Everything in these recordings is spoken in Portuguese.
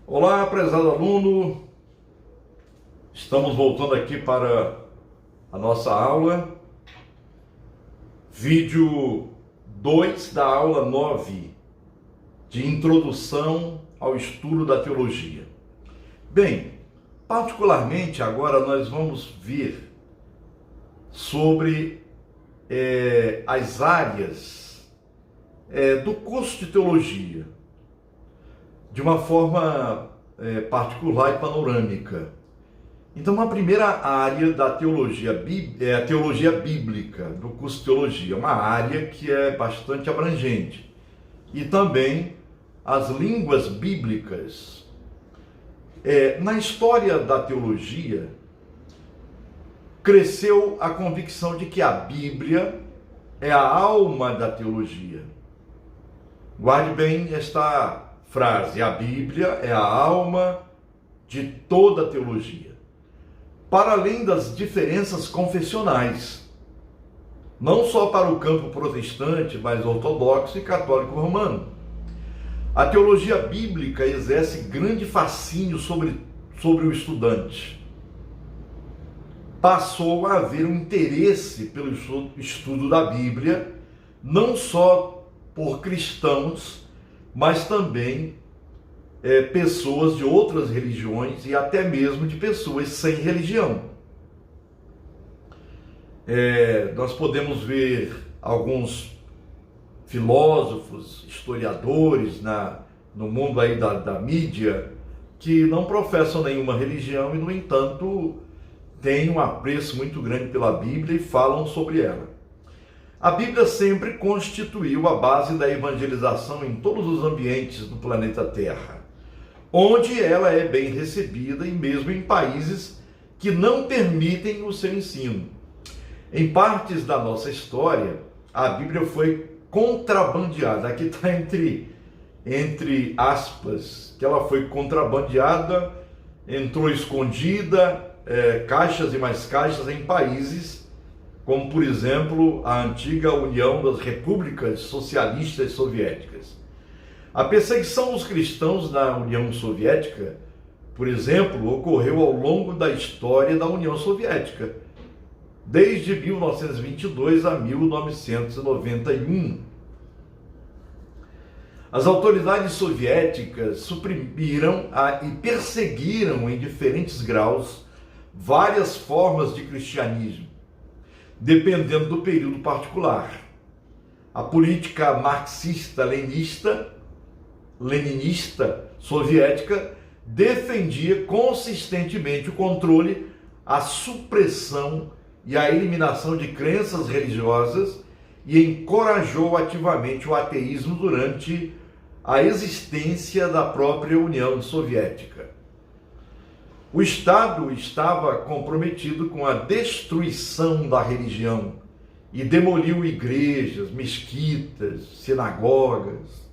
Olá, prezado aluno, estamos voltando aqui para a nossa aula, vídeo 2 da aula 9, de Introdução ao Estudo da Teologia. Bem, particularmente agora nós vamos ver sobre as áreas do curso de Teologia, de uma forma particular e panorâmica. Então, a primeira área da teologia é a teologia bíblica, do curso de teologia, uma área que é bastante abrangente. E também as línguas bíblicas. Na história da teologia, cresceu a convicção de que a Bíblia é a alma da teologia. Guarde bem esta frase: a Bíblia é a alma de toda a teologia. Para além das diferenças confessionais, não só para o campo protestante, mas ortodoxo e católico romano. A teologia bíblica exerce grande fascínio sobre o estudante. Passou a haver um interesse pelo estudo da Bíblia, não só por cristãos, mas também pessoas de outras religiões e até mesmo de pessoas sem religião. Nós podemos ver alguns filósofos, historiadores no mundo aí da mídia que não professam nenhuma religião e, no entanto, têm um apreço muito grande pela Bíblia e falam sobre ela. A Bíblia sempre constituiu a base da evangelização em todos os ambientes do planeta Terra, onde ela é bem recebida e mesmo em países que não permitem o seu ensino. Em partes da nossa história, a Bíblia foi contrabandeada. Aqui está entre aspas, que ela foi contrabandeada, entrou escondida, caixas e mais caixas em países como, por exemplo, a antiga União das Repúblicas Socialistas Soviéticas. A perseguição dos cristãos na União Soviética, por exemplo, ocorreu ao longo da história da União Soviética, desde 1922 a 1991. As autoridades soviéticas suprimiram e perseguiram em diferentes graus várias formas de cristianismo, dependendo do período particular. A política marxista-leninista soviética defendia consistentemente o controle, a supressão e a eliminação de crenças religiosas e encorajou ativamente o ateísmo durante a existência da própria União Soviética. O Estado estava comprometido com a destruição da religião e demoliu igrejas, mesquitas, sinagogas,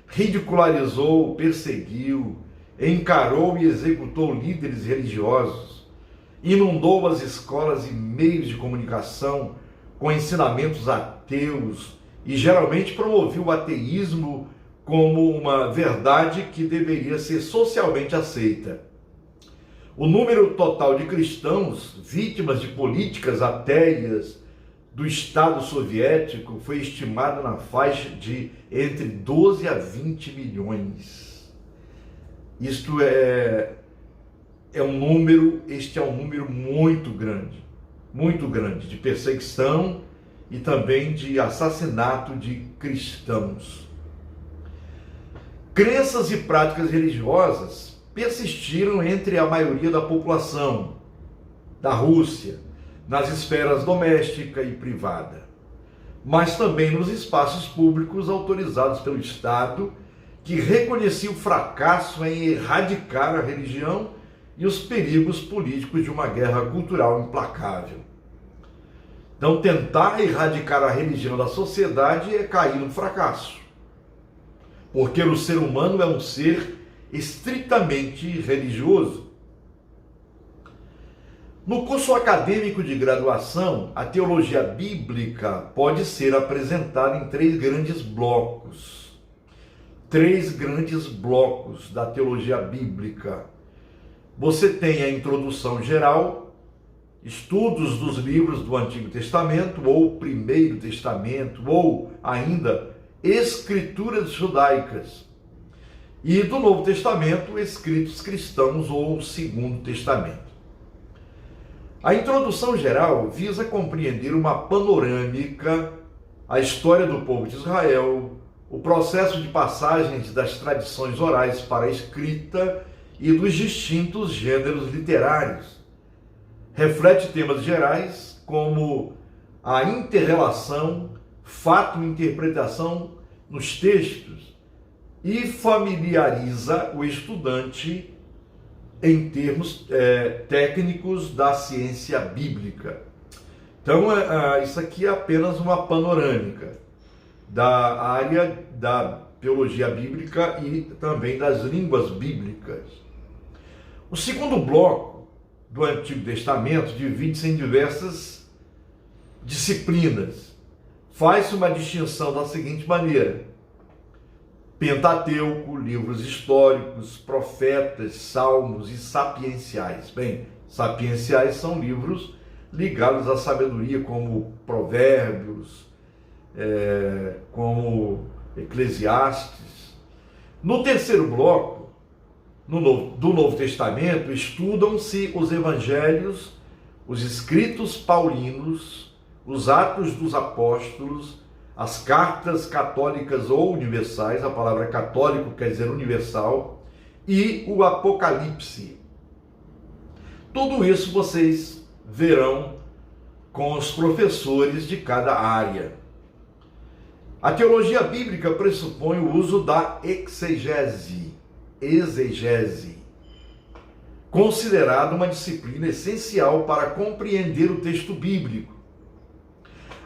ridicularizou, perseguiu, encarou e executou líderes religiosos, inundou as escolas e meios de comunicação com ensinamentos ateus e geralmente promoveu o ateísmo como uma verdade que deveria ser socialmente aceita. O número total de cristãos vítimas de políticas ateias do Estado soviético foi estimado na faixa de entre 12 a 20 milhões. Este é um número muito grande de perseguição e também de assassinato de cristãos. Crenças e práticas religiosas persistiram entre a maioria da população da Rússia, nas esferas doméstica e privada, mas também nos espaços públicos autorizados pelo Estado, que reconhecia o fracasso em erradicar a religião e os perigos políticos de uma guerra cultural implacável. Então, tentar erradicar a religião da sociedade é cair no fracasso, porque o ser humano é um ser estritamente religioso. No curso acadêmico de graduação, a teologia bíblica pode ser apresentada em 3 grandes blocos: três grandes blocos da teologia bíblica. Você tem a introdução geral, estudos dos livros do Antigo Testamento, ou Primeiro Testamento, ou ainda escrituras judaicas. E do Novo Testamento, escritos cristãos ou Segundo Testamento. A introdução geral visa compreender uma panorâmica, a história do povo de Israel, o processo de passagens das tradições orais para a escrita e dos distintos gêneros literários. Reflete temas gerais como a interrelação, fato e interpretação nos textos e familiariza o estudante em termos técnicos da ciência bíblica. Então, isso aqui é apenas uma panorâmica da área da teologia bíblica e também das línguas bíblicas. O segundo bloco do Antigo Testamento divide-se em diversas disciplinas. Faz-se uma distinção da seguinte maneira: Pentateuco, livros históricos, profetas, salmos e sapienciais. Bem, sapienciais são livros ligados à sabedoria, como Provérbios, como Eclesiastes. No terceiro bloco, do Novo Testamento, estudam-se os evangelhos, os escritos paulinos, os Atos dos Apóstolos, as cartas católicas ou universais, a palavra católico quer dizer universal, e o Apocalipse. Tudo isso vocês verão com os professores de cada área. A teologia bíblica pressupõe o uso da exegese, considerada uma disciplina essencial para compreender o texto bíblico.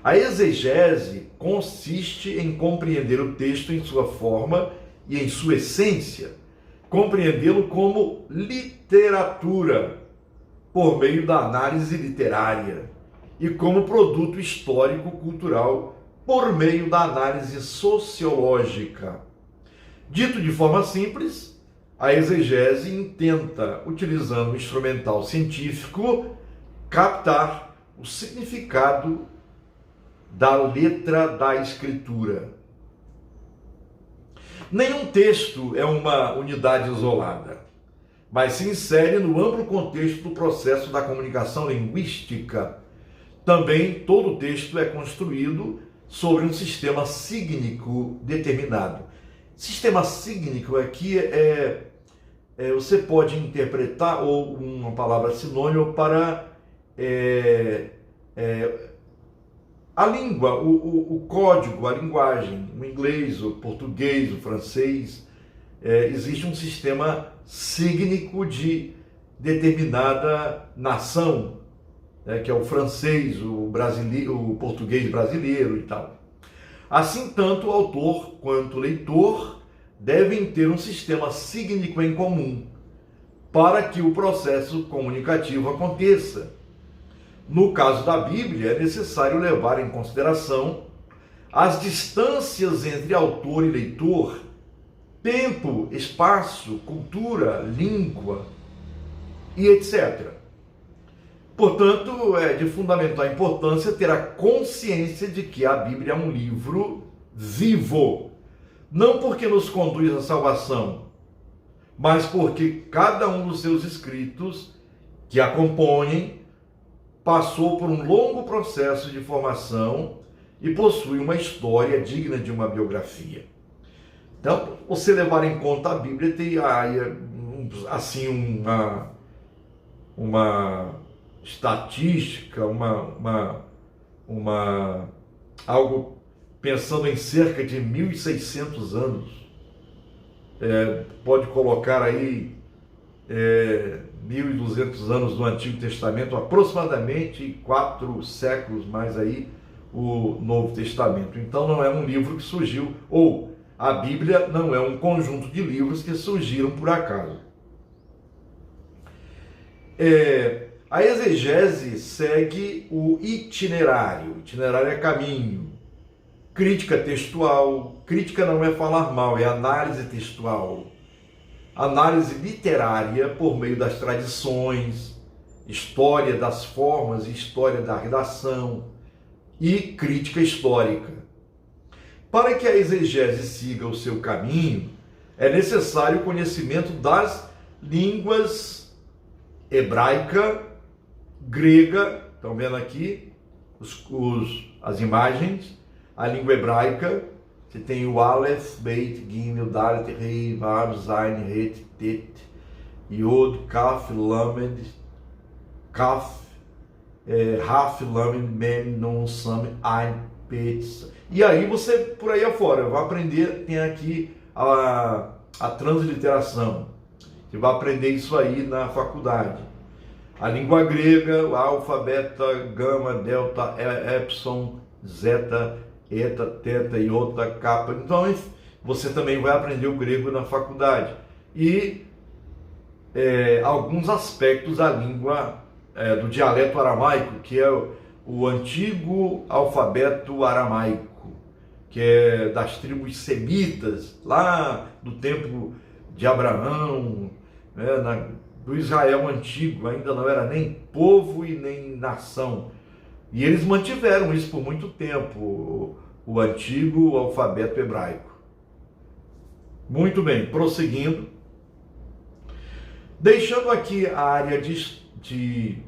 A exegese consiste em compreender o texto em sua forma e em sua essência, compreendê-lo como literatura, por meio da análise literária, e como produto histórico-cultural, por meio da análise sociológica. Dito de forma simples, a exegese intenta, utilizando o instrumental científico, captar o significado da letra da Escritura. Nenhum texto é uma unidade isolada, mas se insere no amplo contexto do processo da comunicação linguística. Também todo texto é construído sobre um sistema sígnico determinado. Sistema sígnico aqui você pode interpretar, ou uma palavra sinônimo para a língua, o código, a linguagem, o inglês, o português, o francês. Existe um sistema sígnico de determinada nação, que é o francês, o português brasileiro e tal. Assim, tanto o autor quanto o leitor devem ter um sistema sígnico em comum para que o processo comunicativo aconteça. No caso da Bíblia, é necessário levar em consideração as distâncias entre autor e leitor, tempo, espaço, cultura, língua e etc. Portanto, é de fundamental importância ter a consciência de que a Bíblia é um livro vivo, não porque nos conduz à salvação, mas porque cada um dos seus escritos que a compõem passou por um longo processo de formação e possui uma história digna de uma biografia. Então, você levar em conta a Bíblia tem assim uma estatística, algo pensando em cerca de 1.600 anos. Pode colocar aí 1.200 anos do Antigo Testamento, aproximadamente 4 séculos mais aí o Novo Testamento. Então não é um livro que surgiu, ou a Bíblia não é um conjunto de livros que surgiram por acaso. A exegese segue o itinerário. Itinerário é caminho. crítica textual. Crítica não é falar mal, é análise textual. Análise literária por meio das tradições, história das formas e história da redação e crítica histórica. Para que a exegese siga o seu caminho, é necessário o conhecimento das línguas hebraica, grega, estão vendo aqui as imagens, a língua hebraica, você tem o Aleph, Beit, Gimel, Dalet, Rei, Vav, Zain, Het, Tet, Yod, Kaf, Lamed, Kaf, Raf, Lamed, Mem, Nun, Sam, Ain, Pet. E aí você, por aí afora, vai aprender, tem aqui a transliteração. Você vai aprender isso aí na faculdade. A língua grega, alfa, beta, gama, delta, epsilon, zeta, eta, teta, iota, kappa. Então, você também vai aprender o grego na faculdade. E alguns aspectos da língua, do dialeto aramaico, que é o antigo alfabeto aramaico, que é das tribos semitas, lá do tempo de Abraão, do Israel antigo, ainda não era nem povo e nem nação. E eles mantiveram isso por muito tempo, o antigo alfabeto hebraico. Muito bem, prosseguindo. Deixando aqui a área de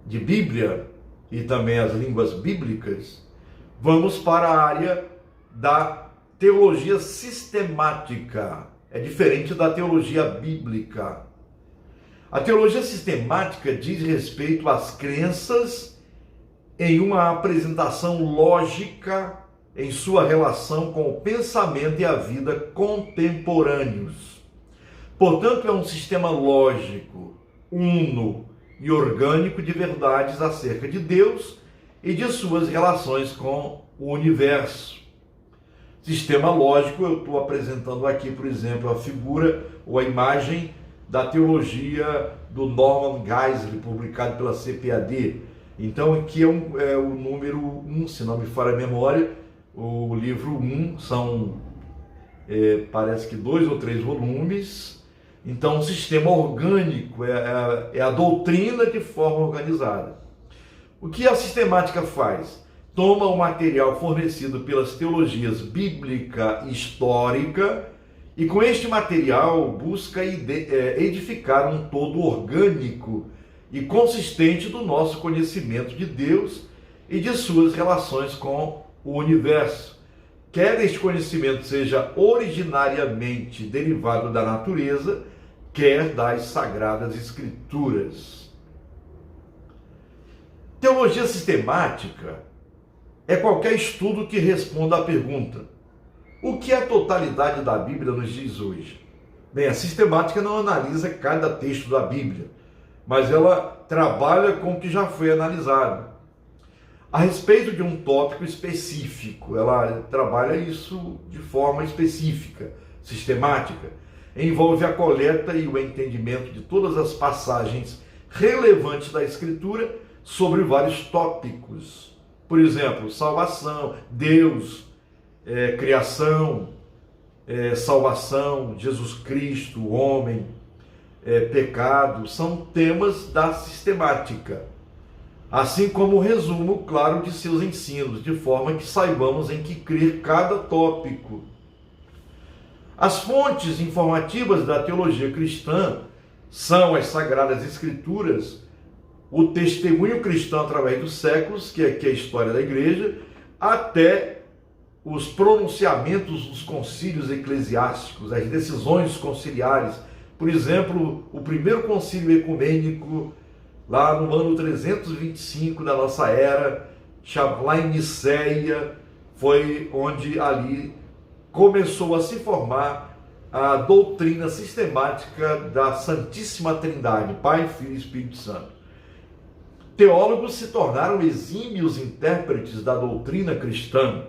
Bíblia e também as línguas bíblicas, vamos para a área da teologia sistemática. É diferente da teologia bíblica. A teologia sistemática diz respeito às crenças em uma apresentação lógica em sua relação com o pensamento e a vida contemporâneos. Portanto, é um sistema lógico, uno e orgânico de verdades acerca de Deus e de suas relações com o universo. Sistema lógico, eu estou apresentando aqui, por exemplo, a figura ou a imagem da teologia do Norman Geisler, publicado pela CPAD. Então, aqui é o número 1, se não me falha a memória, o livro 1, são, parece que 2 ou 3 volumes. Então, o sistema orgânico é a doutrina de forma organizada. O que a sistemática faz? Toma o material fornecido pelas teologias bíblica e histórica e com este material busca edificar um todo orgânico e consistente do nosso conhecimento de Deus e de suas relações com o universo. Quer este conhecimento seja originariamente derivado da natureza, quer das Sagradas Escrituras. Teologia sistemática é qualquer estudo que responda à pergunta: o que a totalidade da Bíblia nos diz hoje? Bem, a sistemática não analisa cada texto da Bíblia, mas ela trabalha com o que já foi analisado. A respeito de um tópico específico, ela trabalha isso de forma específica, sistemática. Envolve a coleta e o entendimento de todas as passagens relevantes da Escritura sobre vários tópicos. Por exemplo, salvação, Deus, criação, salvação, Jesus Cristo, o homem, pecado, são temas da sistemática. Assim como o resumo, claro, de seus ensinos, de forma que saibamos em que crer cada tópico. As fontes informativas da teologia cristã são as Sagradas Escrituras, o testemunho cristão através dos séculos, que é a história da igreja, até os pronunciamentos dos concílios eclesiásticos, as decisões conciliares. Por exemplo, o primeiro concílio ecumênico, lá no ano 325 da nossa era, lá em Niceia, foi onde ali começou a se formar a doutrina sistemática da Santíssima Trindade, Pai, Filho e Espírito Santo. Teólogos se tornaram exímios intérpretes da doutrina cristã.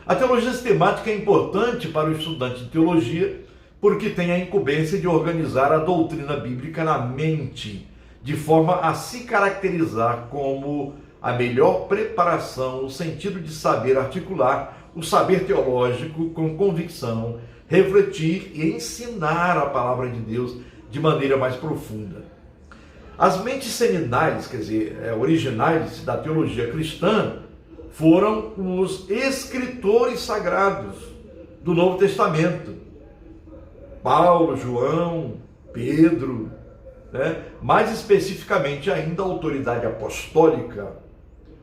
A teologia sistemática é importante para o estudante de teologia porque tem a incumbência de organizar a doutrina bíblica na mente, de forma a se caracterizar como a melhor preparação no sentido de saber articular o saber teológico com convicção, refletir e ensinar a palavra de Deus de maneira mais profunda. As mentes seminais, quer dizer, originais da teologia cristã, foram os escritores sagrados do Novo Testamento. Paulo, João, Pedro, mais especificamente ainda a autoridade apostólica,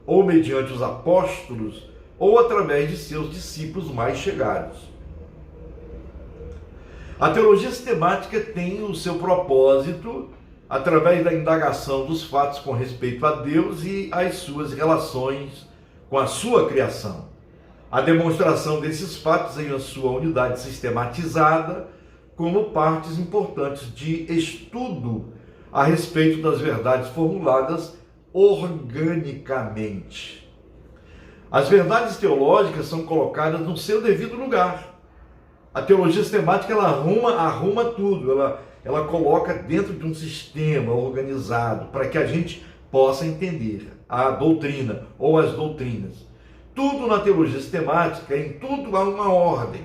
ou mediante os apóstolos, ou através de seus discípulos mais chegados. A teologia sistemática tem o seu propósito através da indagação dos fatos com respeito a Deus e às suas relações com a sua criação. A demonstração desses fatos em sua unidade sistematizada como partes importantes de estudo a respeito das verdades formuladas organicamente. As verdades teológicas são colocadas no seu devido lugar. A teologia sistemática ela arruma tudo, ela coloca dentro de um sistema organizado para que a gente possa entender a doutrina ou as doutrinas. Tudo na teologia sistemática, em tudo há uma ordem.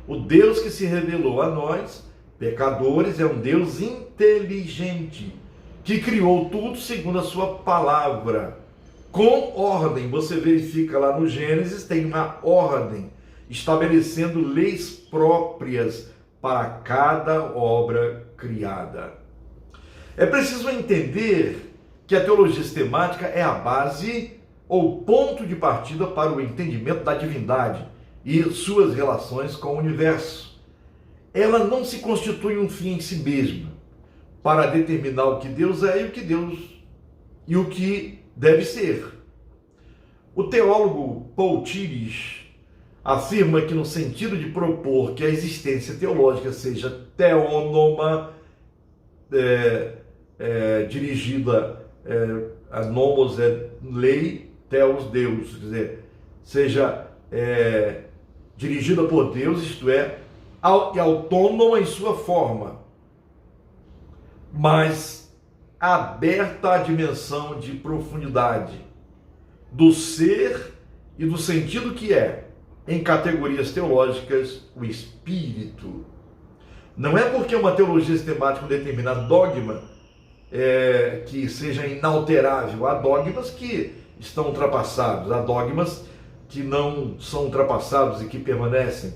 O Deus que se revelou a nós, pecadores, é um Deus inteligente, que criou tudo segundo a sua palavra, com ordem. Você verifica lá no Gênesis, tem uma ordem, estabelecendo leis próprias para cada obra criada. É preciso entender que a teologia sistemática é a base ou ponto de partida para o entendimento da divindade e suas relações com o universo. Ela não se constitui um fim em si mesma para determinar o que Deus é e o que deve ser. O teólogo Paul Tillich afirma que no sentido de propor que a existência teológica seja teônoma, dirigida a nomos lei, teos Deus, quer dizer, seja dirigida por Deus, isto é, e autônoma em sua forma, mas aberta à dimensão de profundidade do ser e do sentido que é, em categorias teológicas, o espírito. Não é porque uma teologia sistemática, um determinado dogma, que seja inalterável. Há dogmas que estão ultrapassados, há dogmas que não são ultrapassados e que permanecem.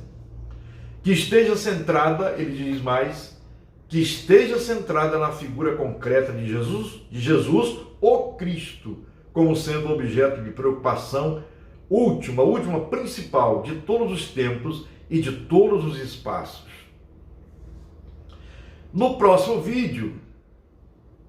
Que esteja centrada, ele diz mais, que esteja centrada na figura concreta de Jesus, o Cristo, como sendo objeto de preocupação última, principal de todos os tempos e de todos os espaços. No próximo vídeo,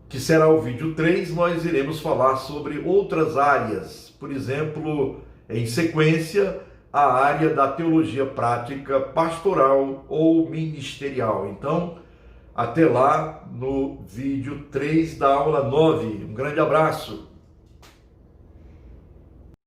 que será o vídeo 3, nós iremos falar sobre outras áreas, por exemplo, em sequência, a área da teologia prática, pastoral ou ministerial. Então, até lá no vídeo 3 da aula 9. Um grande abraço.